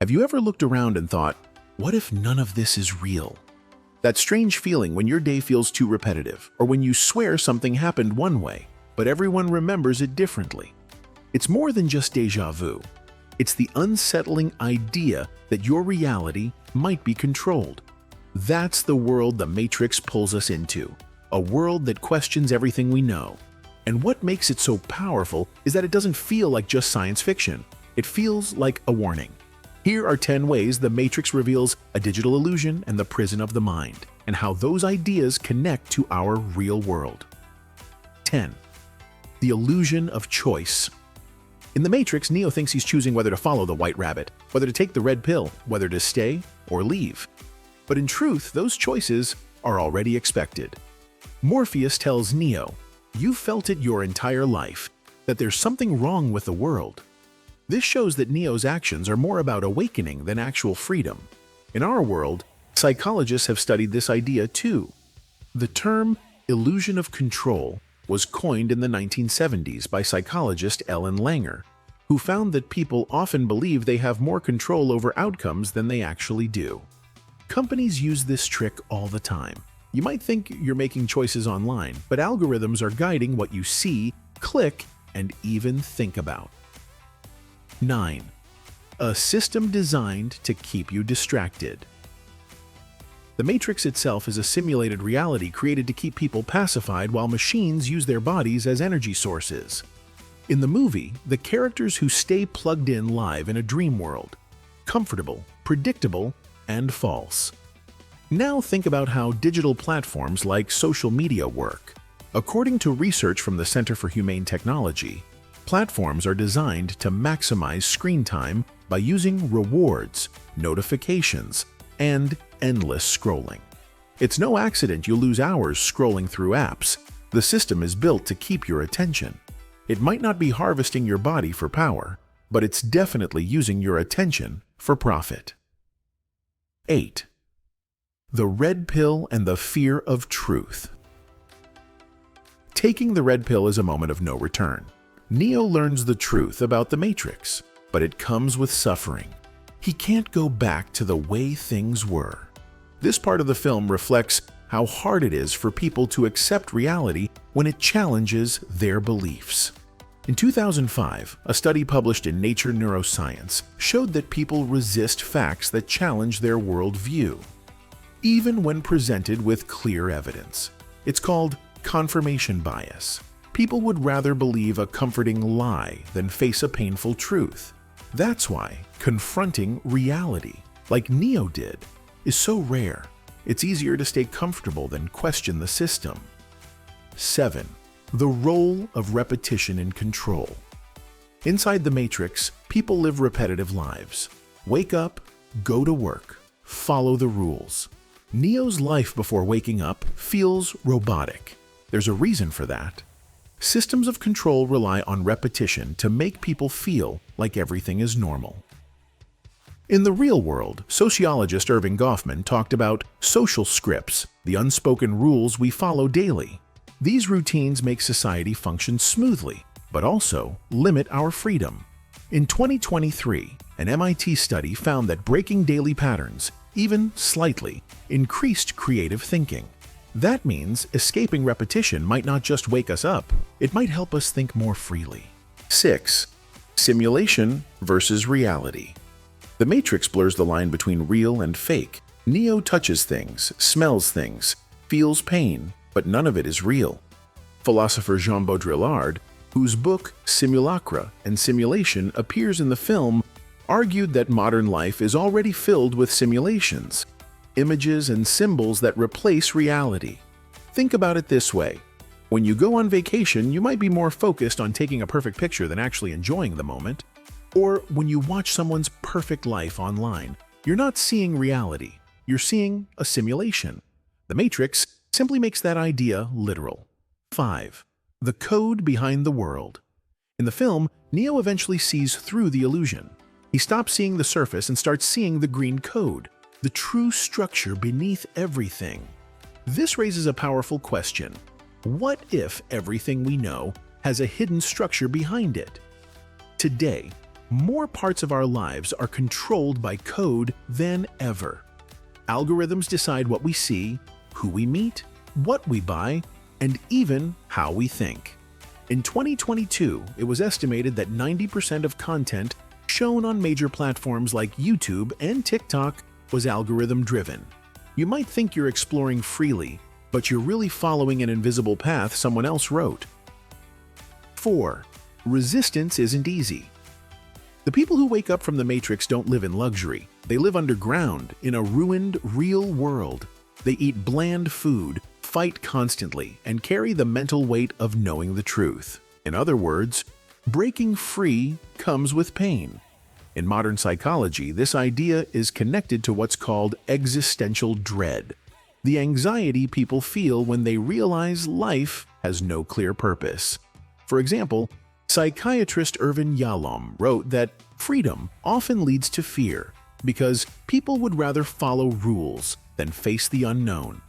Have you ever looked around and thought, what if none of this is real? That strange feeling when your day feels too repetitive, or when you swear something happened one way, but everyone remembers it differently. It's more than just déjà vu. It's the unsettling idea that your reality might be controlled. That's the world the Matrix pulls us into, a world that questions everything we know. And what makes it so powerful is that it doesn't feel like just science fiction. It feels like a warning. Here are 10 ways the Matrix reveals a digital illusion and the prison of the mind, and how those ideas connect to our real world. 10. The illusion of choice. In the Matrix, Neo thinks he's choosing whether to follow the white rabbit, whether to take the red pill, whether to stay or leave. But in truth, those choices are already expected. Morpheus tells Neo, "You've felt it your entire life, that there's something wrong with the world." This shows that Neo's actions are more about awakening than actual freedom. In our world, psychologists have studied this idea too. The term illusion of control was coined in the 1970s by psychologist Ellen Langer, who found that people often believe they have more control over outcomes than they actually do. Companies use this trick all the time. You might think you're making choices online, but algorithms are guiding what you see, click, and even think about. 9. A system designed to keep you distracted. The Matrix itself is a simulated reality created to keep people pacified while machines use their bodies as energy sources. In the movie, the characters who stay plugged in live in a dream world, comfortable, predictable, and false. Now think about how digital platforms like social media work. According to research from the Center for Humane Technology, platforms are designed to maximize screen time by using rewards, notifications, and endless scrolling. It's no accident you lose hours scrolling through apps. The system is built to keep your attention. It might not be harvesting your body for power, but it's definitely using your attention for profit. 8. The red pill and the fear of truth. Taking the red pill is a moment of no return. Neo learns the truth about the Matrix, but it comes with suffering. He can't go back to the way things were. This part of the film reflects how hard it is for people to accept reality when it challenges their beliefs. In 2005, a study published in Nature Neuroscience showed that people resist facts that challenge their worldview, even when presented with clear evidence. It's called confirmation bias. People would rather believe a comforting lie than face a painful truth. That's why confronting reality, like Neo did, is so rare. It's easier to stay comfortable than question the system. 7. The role of repetition in control. Inside the Matrix, people live repetitive lives. Wake up, go to work, follow the rules. Neo's life before waking up feels robotic. There's a reason for that. Systems of control rely on repetition to make people feel like everything is normal. In the real world, sociologist Irving Goffman talked about social scripts, the unspoken rules we follow daily. These routines make society function smoothly, but also limit our freedom. In 2023, an MIT study found that breaking daily patterns, even slightly, increased creative thinking. That means escaping repetition might not just wake us up, it might help us think more freely. 6. Simulation versus reality. The Matrix blurs the line between real and fake. Neo touches things, smells things, feels pain, but none of it is real. Philosopher Jean Baudrillard, whose book Simulacra and Simulation appears in the film, argued that modern life is already filled with simulations, images and symbols that replace reality. Think about it this way. When you go on vacation, you might be more focused on taking a perfect picture than actually enjoying the moment. Or when you watch someone's perfect life online, you're not seeing reality, you're seeing a simulation. The Matrix simply makes that idea literal. 5. The code behind the world. In the film, Neo eventually sees through the illusion. He stops seeing the surface and starts seeing the green code, the true structure beneath everything. This raises a powerful question. What if everything we know has a hidden structure behind it? Today, more parts of our lives are controlled by code than ever. Algorithms decide what we see, who we meet, what we buy, and even how we think. In 2022, it was estimated that 90% of content shown on major platforms like YouTube and TikTok was algorithm-driven. You might think you're exploring freely, but you're really following an invisible path someone else wrote. 4. Resistance isn't easy. The people who wake up from the Matrix don't live in luxury. They live underground, in a ruined, real world. They eat bland food, fight constantly, and carry the mental weight of knowing the truth. In other words, breaking free comes with pain. In modern psychology, this idea is connected to what's called existential dread, the anxiety people feel when they realize life has no clear purpose. For example, psychiatrist Irvin Yalom wrote that freedom often leads to fear because people would rather follow rules than face the unknown.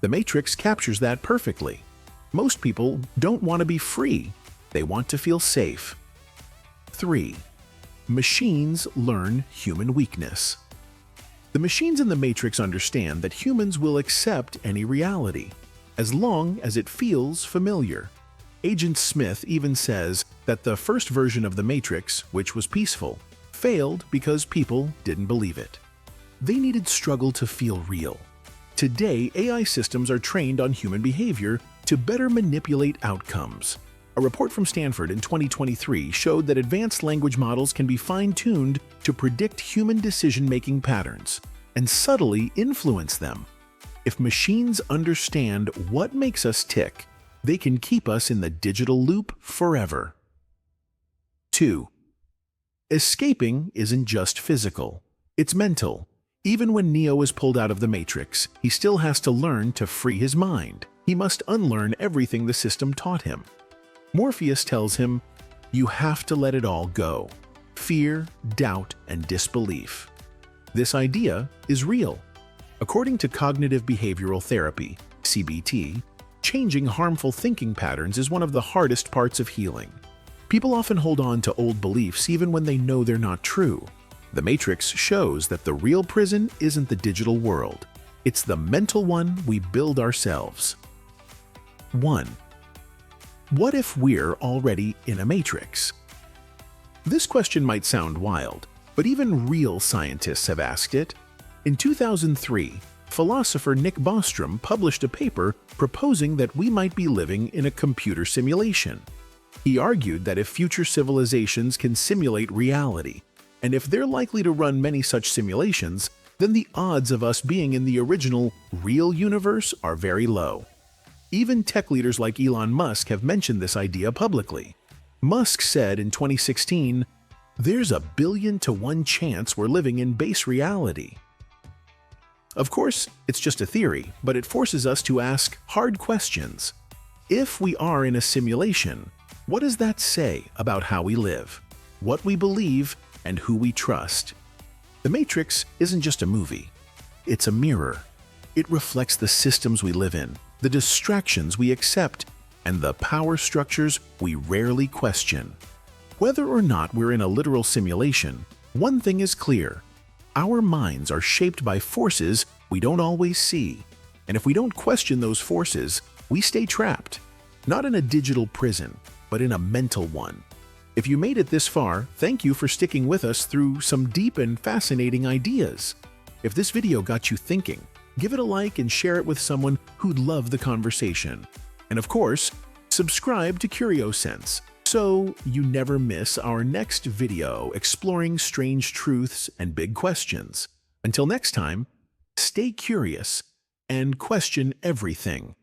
The Matrix captures that perfectly. Most people don't want to be free, they want to feel safe. 3. Machines learn human weakness. The machines in the Matrix understand that humans will accept any reality, as long as it feels familiar. Agent Smith even says that the first version of the Matrix, which was peaceful, failed because people didn't believe it. They needed struggle to feel real. Today, AI systems are trained on human behavior to better manipulate outcomes. A report from Stanford in 2023 showed that advanced language models can be fine-tuned to predict human decision-making patterns and subtly influence them. If machines understand what makes us tick, they can keep us in the digital loop forever. 2. Escaping isn't just physical, it's mental. Even when Neo is pulled out of the Matrix, he still has to learn to free his mind. He must unlearn everything the system taught him. Morpheus tells him, "You have to let it all go. Fear, doubt, and disbelief." This idea is real. According to cognitive behavioral therapy, CBT, changing harmful thinking patterns is one of the hardest parts of healing. People often hold on to old beliefs even when they know they're not true. The Matrix shows that the real prison isn't the digital world. It's the mental one we build ourselves. 1. What if we're already in a Matrix? This question might sound wild, but even real scientists have asked it. In 2003, philosopher Nick Bostrom published a paper proposing that we might be living in a computer simulation. He argued that if future civilizations can simulate reality, and if they're likely to run many such simulations, then the odds of us being in the original, real universe are very low. Even tech leaders like Elon Musk have mentioned this idea publicly. Musk said in 2016, "There's a 1,000,000,000 to 1 chance we're living in base reality." Of course, it's just a theory, but it forces us to ask hard questions. If we are in a simulation, what does that say about how we live, what we believe, and who we trust? The Matrix isn't just a movie. It's a mirror. It reflects the systems we live in, the distractions we accept, and the power structures we rarely question. Whether or not we're in a literal simulation, one thing is clear. Our minds are shaped by forces we don't always see, and if we don't question those forces, we stay trapped, not in a digital prison, but in a mental one. If you made it this far, thank you for sticking with us through some deep and fascinating ideas. If this video got you thinking, give it a like and share it with someone who'd love the conversation. And of course, subscribe to CurioSense so you never miss our next video exploring strange truths and big questions. Until next time, stay curious and question everything.